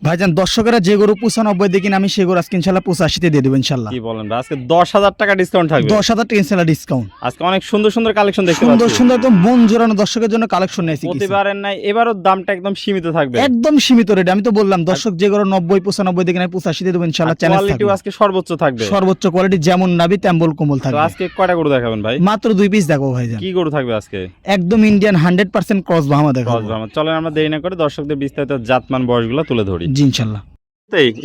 ভাইজান দর্শকেরা যে গরু 95 দিয়ে কিনে আমি সেই গরু আজকে ইনশাআল্লাহ 85 দিয়ে দেব ইনশাআল্লাহ। কি বলেন ভাই, আজকে 10,000 টাকা ডিসকাউন্ট থাকবে? 10,000 টাকা ইনশাআল্লাহ ডিসকাউন্ট। আজকে অনেক সুন্দর সুন্দর কালেকশন দেখতে পাচ্ছি। সুন্দর সুন্দর একদম মন জোড়ানো দর্শকের জন্য কালেকশন নিয়েছি। প্রতিবারের নাই এবারও দামটা একদম সীমিত থাকবে। একদম সীমিত রেট। আমি তো বললাম দর্শক যে গরু 90 95 দিয়ে কিনে 85 দিয়ে দেব ইনশাআল্লাহ। চ্যালেঞ্জ থাকবে। কোয়ালিটিও আজকে সর্বোচ্চ থাকবে। সর্বোচ্চ কোয়ালিটি যেমন নাবি তেমন কোমল থাকবে। তো আজকে কয়টা গরু দেখাবেন ভাই? মাত্র 2 পিস দেখাবো ভাইজান। কি গরু থাকবে আজকে? একদম ইন্ডিয়ান 100% ক্রস ব্রাহ্মা দেখাবো। ক্রস ব্রাহ্মা। চলেন আমরা দেরি না করে দর্শকদের বিস্তারিত জাতমান বয়সগুলো তুলে ধরি। জি ইনশাআল্লাহ।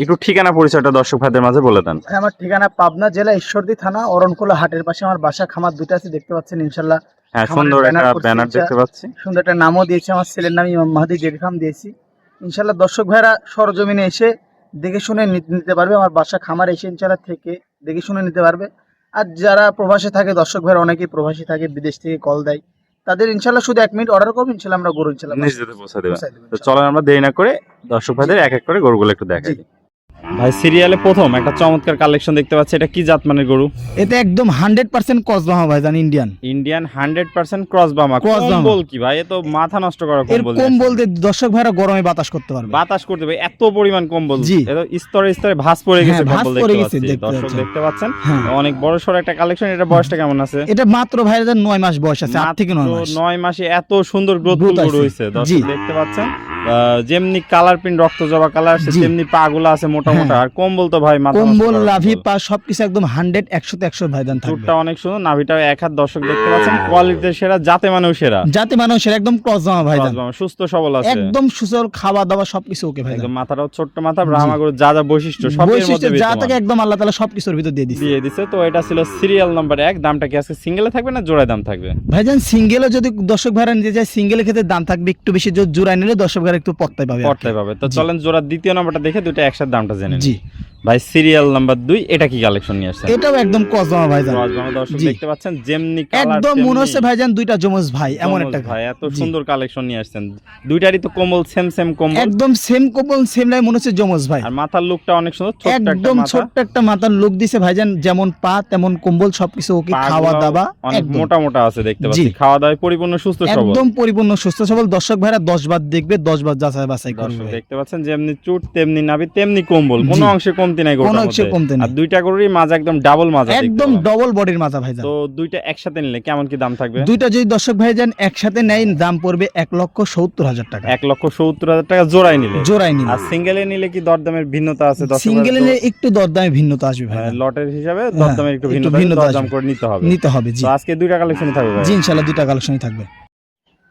একটু ঠিকানা পরিচয়টা দর্শক ভাইদের মাঝে বলে দেন। আমার ঠিকানা পাবনা জেলা ঈশ্বরদী থানা অরণকুলা হাটের পাশে আমার বাসা। খামার দুটো আছে দেখতে পাচ্ছেন ইনশাআল্লাহ। হ্যাঁ, সুন্দর একটা ব্যানার দেখতে পাচ্ছি। সুন্দর একটা নামও দিয়েছি, আমার ছেলের নাম ইমাম মাহদি ডেইরি ফার্ম দিয়েছি। ইনশাআল্লাহ দর্শক ভাইরা সরজমিনে এসে দেখে শুনে নিতে পারবে। আমার বাসা খামার এসে ইনশাআল্লাহ থেকে দেখে শুনে নিতে পারবে। আর যারা প্রবাসে থাকে দর্শক ভাইরা অনেকেই প্রবাসী থাকে, বিদেশ থেকে কল দেয়, তাদের ইনশাআল্লাহ শুধু 1 মিনিট অর্ডার করবে, ইনশাআল্লাহ আমরা গরু ইনশাআল্লাহ নিজ হাতে পৌঁছে দেবেন। তো চলেন আমরা দেরি না করে দর্শক ভাইদের এক এক করে গরুগুলো একটু দেখাই। ভাই সিরিয়ালে প্রথম একটা চমৎকার কালেকশন দেখতে পাচ্ছি, এটা কি জাতমানের গরু? এটা একদম 100% ক্রস ব্রাহ্মা ভাইজান, ইন্ডিয়ান 100% ক্রস ব্রাহ্মা। কম্বল কি ভাই, এ তো মাথা নষ্ট করা কম্বল। কম্বল দিয়ে দর্শক ভাইরা গরমে বাতাস করতে পারবে। বাতাস করতে পারবে এত পরিমাণ কম্বল। জি। এটা স্তরে স্তরে ভাঁজ পড়ে গেছে কম্বল দেখতে পাচ্ছি। দর্শক পাচ্ছেন। দেখতে পাচ্ছেন হ্যাঁ। অনেক বড় সড় একটা কালেকশন। এটা বয়সটা কেমন আছে? এটা মাত্র ভাইজান 9 মাস বয়স আছে, 8 থেকে 9 মাস। 9 মাসে এত সুন্দর গ্রোথ গরু হইছে। দর্শক দেখতে পাচ্ছেন যেমনি কালার প্রিন্ট রক্ত জবা কালার আছে, তেমনি পা গুলো আছে মোটা মোটা। আর কম্বল তো ভাই মাথা কম্বল লাভি পা সবকিছু একদম 100 100 ভাইজান থাকবে। চুটটা অনেক সুন্দর, নাভিটা এক হাত। দর্শক দেখতে পাচ্ছেন কোয়ালিটিতে সেরা, জাতে মানেও সেরা। জাতে মানুষের একদম ক্রস ব্রাহ্মা ভাইজান, সুস্থ সবল আছে, একদম সুস্থ, খাওয়া দাওয়া সবকিছু ওকে ভাইজান। একদম মাথাটাও ছোট্ট মাথা। ব্রাহ্মা গরু যা যা বৈশিষ্ট্য সবের মধ্যে যা থাকে একদম আল্লাহ তাআলা সবকিছুর ভিতর দিয়ে দিছে। তো এটা ছিল সিরিয়াল নাম্বার 1। দামটা কি আজকে সিঙ্গেলে থাকবে না জোড়ায় দাম থাকবে? ভাইজান সিঙ্গেলে যদি দর্শক ভাইরা নিতে যায় সিঙ্গেলের ক্ষেত্রে দাম থাকবে একটু বেশি, যদি জোড়ায় নিলে দর্শক ভাইরা একটু পড়তে পাবে। তো চলেন জোড়ার দ্বিতীয় নাম্বারটা দেখে দুটো একসাথে দামটা জেনে নিই। জি ভাই সিরিয়াল নাম্বার 2, এটা কি কালেকশন নিয়ে আসছেন? এটাও একদম ক্রস ব্রাহ্মা ভাইজান। দর্শক দেখতে পাচ্ছেন যেমনি কালার একদম মনে হচ্ছে ভাইজান দুইটা যমজ ভাই, এমন একটা ভাই। এত সুন্দর কালেকশন নিয়ে আসছেন, দুইটারই তো কোমল সেম কোমল, একদম সেম কোমল সেম লাই, মনে হচ্ছে যমজ ভাই। আর মাথার লুকটা অনেক সুন্দর, একদম ছোট্ট একটা মাথার লুক দিছে ভাইজান। যেমন পা তেমন কোমল সবকিছু ওকে। খাওয়া দাওয়া অনেক মোটা মোটা আছে দেখতে পাচ্ছি। খাওয়া দাওয়া পরিপূর্ণ সুস্থ সবল, একদম পরিপূর্ণ সুস্থ সবল। দর্শক ভাইরা 10 বার দেখবে, 10 বার যাচাই বাছাই করবে। দেখতে পাচ্ছেন যেমনি চুট তেমনি নাভি তেমনি কম্বল, কোনো অংশে কমতি নাই গরুটার মধ্যে। আর দুইটা গরুরই মাজা একদম ডাবল মাজা, একদম ডবল বডির মাজা ভাইজান। তো দুইটা একসাথে নিলে কেমন কি দাম থাকবে? দুইটা যদি দর্শক ভাইজান একসাথে নেয় দাম পড়বে 1,70,000 টাকা। 1,70,000 টাকা জোড়ায় নিলে। আর সিঙ্গেলে নিলে কি দরদামের ভিন্নতা আছে? সিঙ্গেলে নিলে একটু দরদামে ভিন্নতা আসবে ভাই। লটের হিসাবে দরদামের একটু ভিন্নতা দরদাম করে নিতে হবে। জি। তো আজকে দুইটা কালেকশনই থাকবে ভাই? জি ইনশাআল্লাহ দুইটা কালেকশনই থাকবে।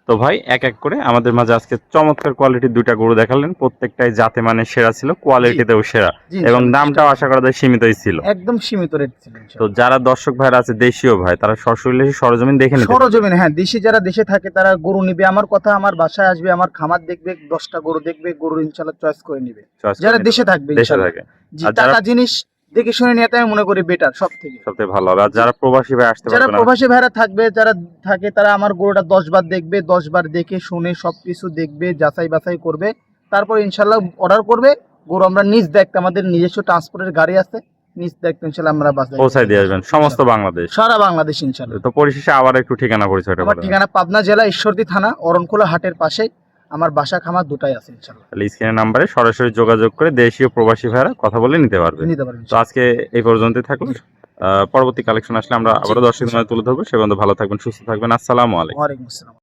তো ভাই এক এক করে আমাদের মাঝে আজকে চমৎকার কোয়ালিটির দুইটা গরু দেখালেন। প্রত্যেকটাই জাতে মানে সেরা ছিল, কোয়ালিটিতেও সেরা, এবং দামটাও আশা করা যায় সীমিতই ছিল। একদম সীমিত রেট ছিল। তো যারা দর্শক ভাইরা আছে দেশীয় ভাই, তারা সরাসরি সরজমিন দেখে নিতে। সরজমিন, হ্যাঁ, দেশি যারা দেশে থাকে তারা গরু নিবে। আমার কথা, আমার বাসায় আসবে, আমার খামার দেখবে, 10টা গরু দেখবে, গরু ইনশাআল্লাহ চয়েস করে নিবে। যারা দেশে থাকবে ইনশাআল্লাহ, টাকা জিনিস দেখে শুনে নিতে আমি মনে করি বেটার, সবথেকে ভালো হবে। আর যারা প্রবাসী ভাই আসতে পারবে না, যারা প্রবাসী ভাইরা থাকবে, যারা থাকে, তারা আমার গরুটা 10 বার দেখবে, 10 বার দেখে শুনে সবকিছু দেখবে, যাচাই বাছাই করবে, তারপর ইনশাআল্লাহ অর্ডার করবে। গরু আমরা নিজ দেখতে, আমাদের নিজস্ব ট্রান্সপোর্টের গাড়ি আছে, নিজ দেখতে ইনশাআল্লাহ আমরা পৌঁছায় দিয়ে আসবেন সমস্ত বাংলাদেশ, সারা বাংলাদেশ ইনশাআল্লাহ। তো পরিশেষে আবার একটু ঠিকানা পরিচয়টা বলুন। আমার ঠিকানা পাবনা জেলা ঈশ্বরদী থানা অরণকুলা হাটের পাশে আমার বাসা খামার দুটাই আছে ইনশাআল্লাহ। তাহলে স্ক্রিনের নাম্বারে সরাসরি যোগাযোগ করে দেশীয় প্রবাসী ভাইরা কথা বলে নিতে পারবে। তো আজকে এই পর্যন্তই থাকলো। পরবর্তী কালেকশন আসলে আমরা আবারও দর্শকদের মাঝে তুলে ধরবো। সে পর্যন্ত ভালো থাকবেন, সুস্থ থাকবেন। আসসালামু আলাইকুম। ওয়া আলাইকুম আসসালাম।